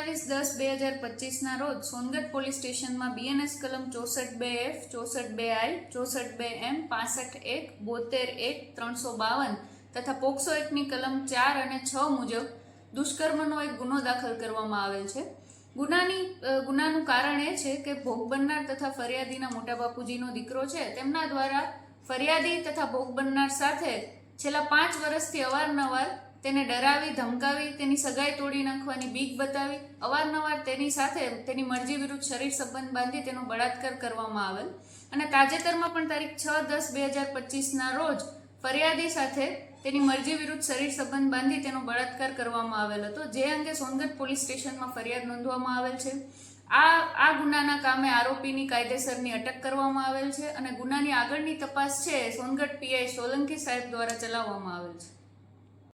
27/10/2025 રોજ સોનગઢ પોલીસ સ્ટેશનમાં BNS કલમ 64(2)F, 64(2)I, 64(2)M, 65(1), 72(1), 352 તથા પોક્સો એક્ટની કલમ 4 અને 6 મુજબ દુષ્કર્મનો એક ગુનો દાખલ કરવામાં આવેલ છે. ગુનાનું કારણ એ છે કે ભોગ બનનાર તથા ફરિયાદીના મોટા બાપુજીનો દીકરો છે તેમના દ્વારા ફરિયાદી તથા ભોગ બનનાર સાથે છેલ્લા 5 વર્ષથી અવારનવાર તેને ડરાવી, ધમકાવી, તેની સગાઈ તોડી નાખવાની બીક બતાવી, અવારનવાર તેની સાથે તેની મરજી વિરુદ્ધ શરીર સંબંધ બાંધી તેનો બળાત્કાર કરવામાં આવેલ અને તાજેતરમાં પણ તારીખ 6/10/2025 રોજ ફરિયાદી સાથે તેની મરજી વિરુદ્ધ શરીર સંબંધ બાંધી તેનો બળાત્કાર કરવામાં આવેલ હતો, જે અંગે સોનગઢ પોલીસ સ્ટેશનમાં ફરિયાદ નોંધવામાં આવેલ છે. આ ગુનાના કામે આરોપીની કાયદેસરની અટક કરવામાં આવેલ છે અને ગુનાની આગળની તપાસ છે સોનગઢ PI સોલંકી સાહેબ દ્વારા ચલાવવામાં આવેલ છે.